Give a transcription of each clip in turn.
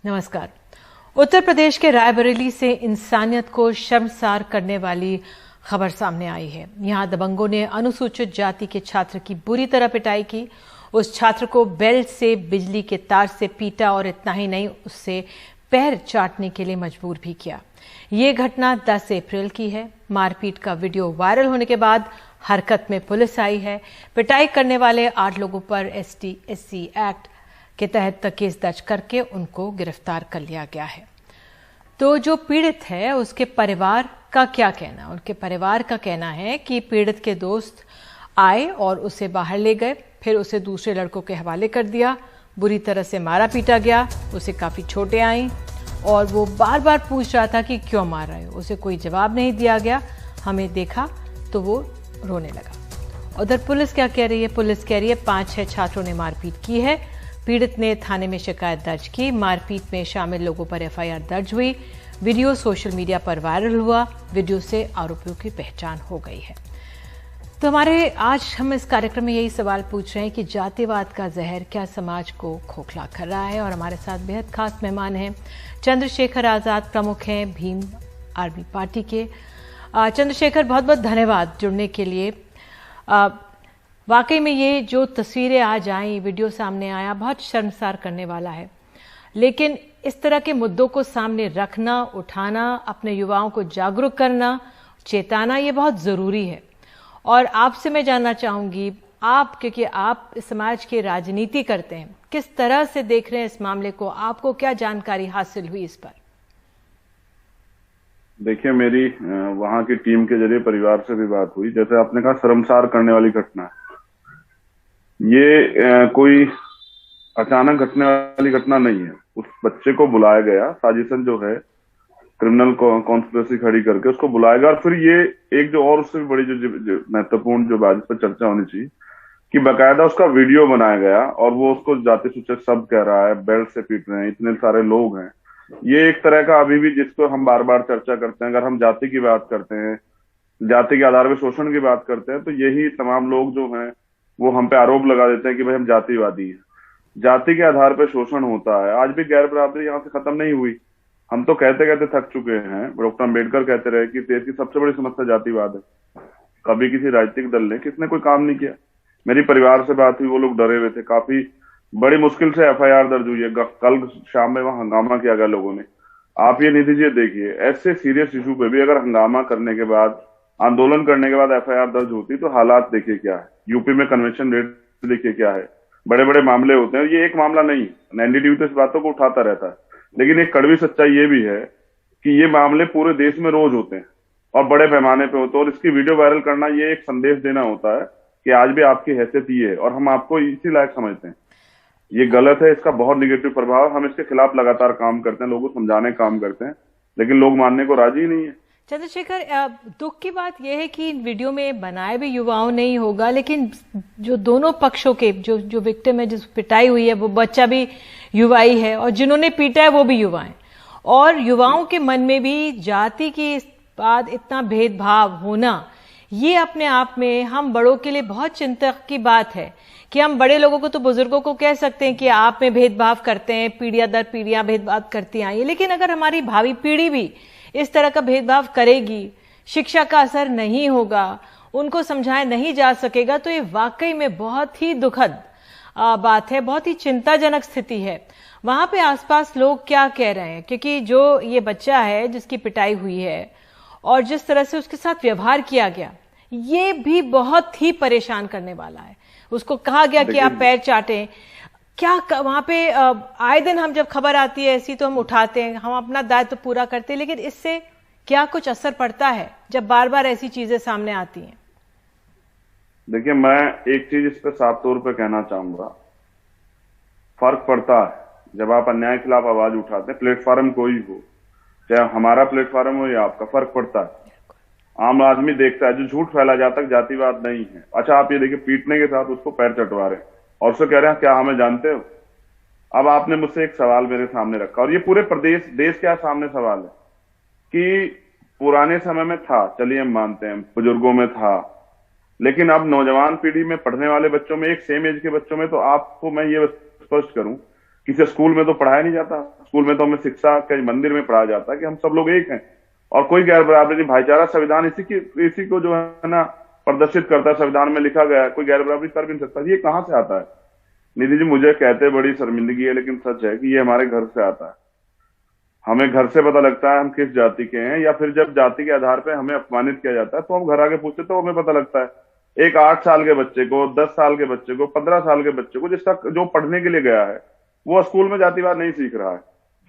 नमस्कार। उत्तर प्रदेश के रायबरेली से इंसानियत को शर्मसार करने वाली खबर सामने आई है। यहां दबंगों ने अनुसूचित जाति के छात्र की बुरी तरह पिटाई की। उस छात्र को बेल्ट से बिजली के तार से पीटा और इतना ही नहीं, उससे पैर चाटने के लिए मजबूर भी किया। ये घटना 10 अप्रैल की है। मारपीट का वीडियो वायरल होने के बाद हरकत में पुलिस आई है। पिटाई करने वाले 8 लोगों पर ST/SC एक्ट के तहत केस दर्ज करके उनको गिरफ्तार कर लिया गया है। तो जो पीड़ित है उसके परिवार का क्या कहना? उनके परिवार का कहना है कि पीड़ित के दोस्त आए और उसे बाहर ले गए, फिर उसे दूसरे लड़कों के हवाले कर दिया, बुरी तरह से मारा पीटा गया, उसे काफ़ी चोटें आईं और वो बार बार पूछ रहा था कि क्यों मार रहे हो। उसे कोई जवाब नहीं दिया गया। हमें देखा तो वो रोने लगा। उधर पुलिस क्या कह रही है? पुलिस कह रही है 5-6 छात्रों ने मारपीट की है। पीड़ित ने थाने में शिकायत दर्ज की। मारपीट में शामिल लोगों पर FIR दर्ज हुई। वीडियो सोशल मीडिया पर वायरल हुआ। वीडियो से आरोपियों की पहचान हो गई है। तो आज हम इस कार्यक्रम में यही सवाल पूछ रहे हैं कि जातिवाद का जहर क्या समाज को खोखला कर रहा है। और हमारे साथ बेहद खास मेहमान हैं। चंद्रशेखर आजाद प्रमुख हैं भीम आर्मी पार्टी के। चंद्रशेखर, बहुत बहुत धन्यवाद जुड़ने के लिए। वाकई में ये जो तस्वीरें आज आई, वीडियो सामने आया, बहुत शर्मसार करने वाला है। लेकिन इस तरह के मुद्दों को सामने रखना, उठाना, अपने युवाओं को जागरूक करना, चेताना, ये बहुत ज़रूरी है। और आपसे मैं जानना चाहूँगी, आप क्योंकि आप इस समाज की राजनीति करते हैं, किस तरह से देख रहे हैं इस मामले को? आपको क्या जानकारी हासिल हुई इस पर? देखिए, मेरी वहाँ की टीम के जरिए परिवार से भी बात हुई। जैसे आपने कहा, शर्मसार करने वाली घटना है ये। कोई अचानक घटने वाली घटना नहीं है। उस बच्चे को बुलाया गया, साजिशन जो है क्रिमिनल कॉन्स्पिरेसी खड़ी करके उसको बुलाया गया। और फिर ये एक जो और उससे भी बड़ी जो महत्वपूर्ण जो बात पर चर्चा होनी चाहिए कि बकायदा उसका वीडियो बनाया गया और वो उसको जाति सूचक शब्द कह रहा है, बेल्ट से पीट रहे हैं, इतने सारे लोग हैं। ये एक तरह का अभी भी जिसको हम बार बार चर्चा करते हैं, अगर हम जाति की बात करते हैं, जाति के आधार पर शोषण की बात करते हैं, तो यही तमाम लोग जो हैं वो हम पे आरोप लगा देते हैं कि भाई हम जातिवादी हैं। जाति के आधार पर शोषण होता है। आज भी गैर बराबरी यहाँ से खत्म नहीं हुई। हम तो कहते कहते थक चुके हैं। डॉक्टर अम्बेडकर कहते रहे कि देश की सबसे बड़ी समस्या जातिवाद है। कभी किसी राजनीतिक दल ने किसने कोई काम नहीं किया। मेरी परिवार से बात हुई, वो लोग डरे हुए थे। काफी बड़ी मुश्किल से FIR दर्ज हुई है। कल शाम में वहां हंगामा किया गया लोगों ने। आप ये निधि जी देखिए, ऐसे सीरियस इशू पे भी अगर हंगामा करने के बाद, आंदोलन करने के बाद FIR दर्ज होती तो हालात देखिए क्या है। यूपी में कन्वेंशन रेट देखिए क्या है। बड़े बड़े मामले होते हैं। ये एक मामला नहीं है। NDTV तो इस बातों को उठाता रहता है, लेकिन एक कड़वी सच्चाई ये भी है कि ये मामले पूरे देश में रोज होते हैं और बड़े पैमाने पे होते हैं। और इसकी वीडियो वायरल करना, ये एक संदेश देना होता है कि आज भी आपकी हैसियत ये है और हम आपको इसी लायक समझते हैं। ये गलत है, इसका बहुत निगेटिव प्रभाव। हम इसके खिलाफ लगातार काम करते हैं, लोगों को समझाने का काम करते हैं, लेकिन लोग मानने को राजी ही नहीं है। चंद्रशेखर, दुख की बात यह है कि इन वीडियो में बनाए भी युवाओं नहीं होगा, लेकिन जो दोनों पक्षों के जो विक्टिम है, जिस पिटाई हुई है, वो बच्चा भी युवा ही है और जिन्होंने पीटा है वो भी युवा हैं। और युवाओं के मन में भी जाति की बाद इतना भेदभाव होना, ये अपने आप में हम बड़ों के लिए बहुत चिंता की बात है कि हम बड़े लोगों को, तो बुजुर्गों को कह सकते हैं कि आप में भेदभाव करते हैं, पीढ़ियां दर पीढ़ियां भेदभाव करती आई है। लेकिन अगर हमारी भावी पीढ़ी भी इस तरह का भेदभाव करेगी, शिक्षा का असर नहीं होगा, उनको समझाया नहीं जा सकेगा, तो ये वाकई में बहुत ही दुखद बात है, बहुत ही चिंताजनक स्थिति है। वहां पे आसपास लोग क्या कह रहे हैं? क्योंकि जो ये बच्चा है जिसकी पिटाई हुई है और जिस तरह से उसके साथ व्यवहार किया गया, ये भी बहुत ही परेशान करने वाला है। उसको कहा गया कि आप पैर चाटें। क्या वहां पे आए दिन हम जब खबर आती है ऐसी तो हम उठाते हैं, हम अपना दायित्व पूरा करते हैं, लेकिन इससे क्या कुछ असर पड़ता है जब बार बार ऐसी चीजें सामने आती हैं? देखिए, मैं एक चीज इस पे साफ तौर पे कहना चाहूंगा। फर्क पड़ता है जब आप अन्याय के खिलाफ आवाज उठाते हैं, प्लेटफॉर्म कोई हो, चाहे हमारा प्लेटफॉर्म हो या आपका, फर्क पड़ता है। आम आदमी देखता है, जो झूठ फैला जाता है जातिवाद नहीं है। अच्छा, आप ये देखिए, पीटने के साथ उसको पैर चटवा रहे हैं और उसको कह रहे हैं क्या हमें जानते हो। अब आपने मुझसे एक सवाल मेरे सामने रखा और ये पूरे प्रदेश देश के सामने सवाल है कि पुराने समय में था, चलिए हम मानते हैं, बुजुर्गों में था, लेकिन अब नौजवान पीढ़ी में, पढ़ने वाले बच्चों में, एक सेम एज के बच्चों में, तो आपको मैं ये स्पष्ट करूं किसी स्कूल में तो पढ़ाया नहीं जाता। स्कूल में तो हमें शिक्षा के मंदिर में पढ़ाया जाता है कि हम सब लोग एक हैं और कोई गैर बराबरी नहीं, भाईचारा। संविधान इसी को जो है ना प्रदर्शित करता है, संविधान में लिखा गया है, कोई गैर बराबरी कर भी नहीं सकता। ये कहाँ से आता है? निधि जी, मुझे कहते बड़ी शर्मिंदगी है, लेकिन सच है कि ये हमारे घर से आता है। हमें घर से पता लगता है हम किस जाति के हैं, या फिर जब जाति के आधार पे हमें अपमानित किया जाता है तो हम घर आके पूछते तो हमें पता लगता है। एक 8 साल के बच्चे को, 10 साल के बच्चे को, 15 साल के बच्चे को, जिसका जो पढ़ने के लिए गया है, वो स्कूल में जातिवाद नहीं सीख रहा है।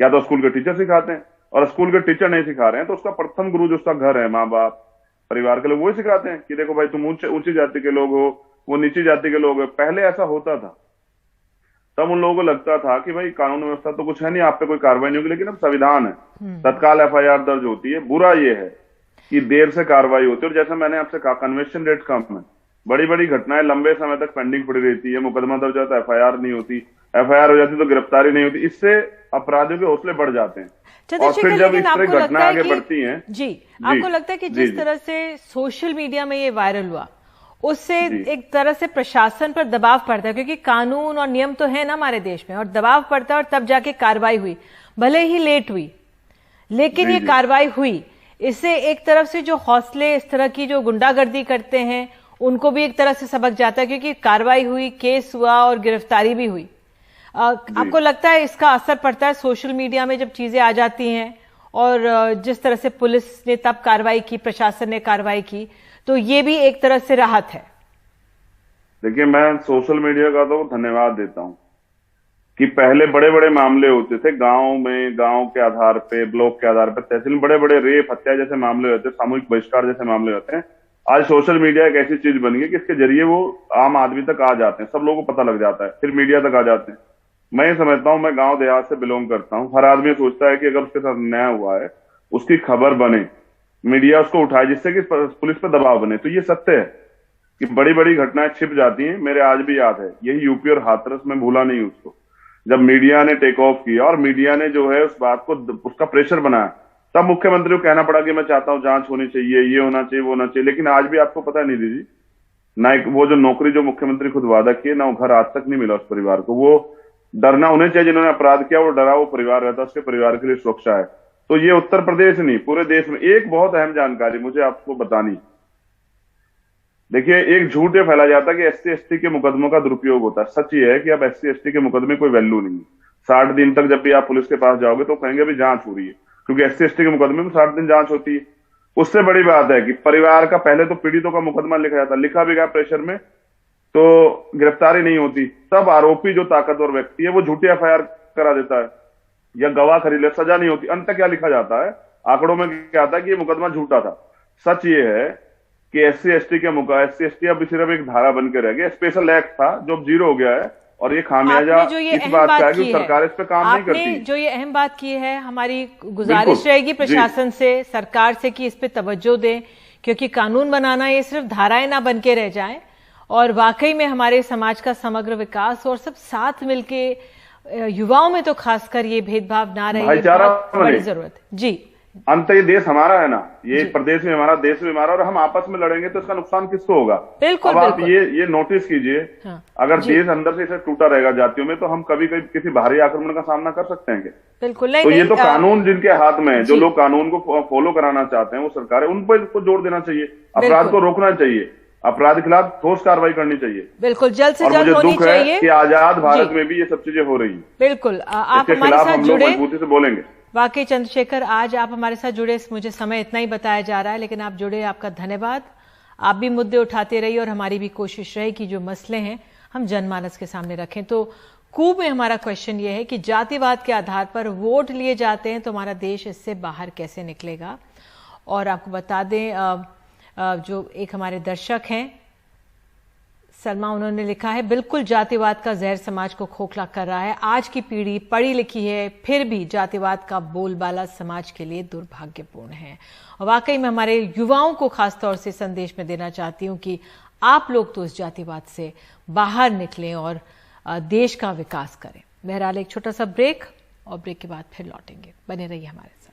क्या तो स्कूल के टीचर सिखाते हैं, और स्कूल के टीचर नहीं सिखा रहे हैं तो उसका प्रथम गुरु जो उसका घर है, माँ बाप, परिवार के लोग, वही सिखाते हैं कि देखो भाई तुम ऊंची जाति के लोग हो, वो नीची जाति के लोग हो। पहले ऐसा होता था, तब उन लोगों को लगता था कि भाई कानून व्यवस्था तो कुछ है नहीं, आप पे कोई कार्रवाई नहीं होगी, लेकिन अब संविधान है, तत्काल एफआईआर दर्ज होती है। बुरा ये है कि देर से कार्रवाई होती है, और जैसा मैंने आपसे कहा कन्विक्शन रेट कम है। बड़ी बड़ी घटनाएं लंबे समय तक पेंडिंग पड़ी रहती है, मुकदमा दर्ज होता है, एफआईआर नहीं होती, एफआईआर हो जाती तो गिरफ्तारी नहीं होती। इससे अपराधियों के हौसले बढ़ जाते हैं, और फिर जब इस तरह घटना आगे बढ़ती हैं। जी, आपको लगता है कि जिस तरह से सोशल मीडिया में ये वायरल हुआ, उससे एक तरह से प्रशासन पर दबाव पड़ता है, क्योंकि कानून और नियम तो है ना हमारे देश में, और दबाव पड़ता है, और तब जाके कार्रवाई हुई, भले ही लेट हुई, लेकिन ये कार्रवाई हुई। इससे एक तरफ से जो हौसले इस तरह की जो गुंडागर्दी करते हैं उनको भी एक तरह से सबक जाता है, क्योंकि कार्रवाई हुई, केस हुआ और गिरफ्तारी भी हुई। आपको लगता है इसका असर पड़ता है सोशल मीडिया में जब चीजें आ जाती हैं, और जिस तरह से पुलिस ने तब कार्रवाई की, प्रशासन ने कार्रवाई की, तो ये भी एक तरह से राहत है? देखिए, मैं सोशल मीडिया का तो धन्यवाद देता हूं कि पहले बड़े बड़े मामले होते थे गांव में, गांव के आधार पे, ब्लॉक के आधार पे, तहसील में बड़े बड़े रेप, हत्या जैसे मामले होते, सामूहिक बहिष्कार जैसे मामले होते हैं। आज सोशल मीडिया एक ऐसी चीज बन गई कि इसके जरिए वो आम आदमी तक आ जाते हैं, सब लोगों को पता लग जाता है, फिर मीडिया तक आ जाते हैं। मैं ये समझता हूँ, मैं गांव देहात से बिलोंग करता हूँ, हर आदमी सोचता है कि अगर उसके साथ अन्याय हुआ है उसकी खबर बने, मीडिया उसको उठाए, जिससे कि पुलिस पर दबाव बने। तो ये सत्य है कि बड़ी बड़ी घटनाएं छिप जाती हैं। मेरे आज भी याद है, यही यूपी और हाथरस में भूला नहीं उसको, जब मीडिया ने टेक ऑफ किया और मीडिया ने जो है उस बात को, उसका प्रेशर बनाया, तब मुख्यमंत्री को कहना पड़ा कि मैं चाहता हूं जांच होनी चाहिए, ये होना चाहिए, वो होना चाहिए। लेकिन आज भी आपको पता है निधि जी, ना वो जो नौकरी जो मुख्यमंत्री खुद वादा किए, ना वो घर आज तक नहीं मिला उस परिवार को। वो डरना उन्हें चाहिए जिन्होंने अपराध किया, वो डरा वो परिवार रहता, उसके परिवार के लिए सुरक्षा है। तो ये उत्तर प्रदेश नहीं, पूरे देश में। एक बहुत अहम जानकारी मुझे आपको बतानी, देखिए, एक झूठ ये फैला जाता है कि एससी एसटी के मुकदमों का दुरुपयोग होता है। सच ये है कि अब एससी एसटी के मुकदमे कोई वैल्यू नहीं है। 60 दिन तक जब भी आप पुलिस के पास जाओगे तो कहेंगे अभी जांच हो रही है, क्योंकि एससी एसटी के मुकदमे में 60 दिन जांच होती है। उससे बड़ी बात है कि परिवार का, पहले तो पीड़ितों का मुकदमा लिखा जाता, लिखा भी गया प्रेशर में, तो गिरफ्तारी नहीं होती। तब आरोपी जो ताकतवर व्यक्ति है वो झूठी एफआईआर करा देता है या गवाह खरीद ले, सजा नहीं होती। अंत क्या लिखा जाता है, आंकड़ों में क्या आता है कि ये मुकदमा झूठा था। सच ये है कि एससी एसटी अब सिर्फ एक धारा बन के रह गया, स्पेशल एक्ट था जो अब जीरो हो गया है। और ये खामियाजा इस बात का है कि सरकार इस पे काम नहीं करती। जो ये अहम बात की है, हमारी गुजारिश रहेगी प्रशासन से, सरकार से, कि इस पे तवज्जो दें, क्योंकि कानून बनाना ये सिर्फ धाराएं ना बन के रह जाएं, और वाकई में हमारे समाज का समग्र विकास और सब साथ मिलके, युवाओं में तो खासकर ये भेदभाव ना रहे, बड़ी जरूरत है। जी, अंत ये देश हमारा है ना, ये प्रदेश भी हमारा, देश भी हमारा, और हम आपस में लड़ेंगे तो इसका नुकसान किसको होगा? बिल्कुल, अब आप ये नोटिस कीजिए, हाँ, अगर देश अंदर से इसे टूटा रहेगा जातियों में, तो हम कभी कभी किसी बाहरी आक्रमण का सामना कर सकते हैं क्या? बिल्कुल नहीं। तो ये तो कानून जिनके हाथ में है, जो लोग कानून को फॉलो कराना चाहते हैं, वो सरकार है, उन पर इसको जोर देना चाहिए, अपराध को रोकना चाहिए, अपराध के खिलाफ ठोस कार्रवाई करनी चाहिए। बिल्कुल, जल्द से जल्द होनी चाहिए। कि आजाद भारत में भी ये सब चीजें हो रही है। बिल्कुल, आप हमारे साथ जुड़े, मजबूती से बोलेंगे। वाकई चंद्रशेखर, आज आप हमारे साथ जुड़े, मुझे समय इतना ही बताया जा रहा है, लेकिन आप जुड़े, आपका धन्यवाद। आप भी मुद्दे उठाते रहिए, और हमारी भी कोशिश रहे कि जो मसले हैं हम जनमानस के सामने रखें। तो कूप में हमारा क्वेश्चन ये है कि जातिवाद के आधार पर वोट लिए जाते हैं तो हमारा देश इससे बाहर कैसे निकलेगा? और आपको बता दें, जो एक हमारे दर्शक हैं सलमा, उन्होंने लिखा है, बिल्कुल जातिवाद का जहर समाज को खोखला कर रहा है। आज की पीढ़ी पढ़ी लिखी है, फिर भी जातिवाद का बोलबाला समाज के लिए दुर्भाग्यपूर्ण है। और वाकई में हमारे युवाओं को खास तौर से संदेश में देना चाहती हूं कि आप लोग तो इस जातिवाद से बाहर निकलें और देश का विकास करें। बहरहाल, एक छोटा सा ब्रेक, और ब्रेक के बाद फिर लौटेंगे। बने रहिए हमारे साथ।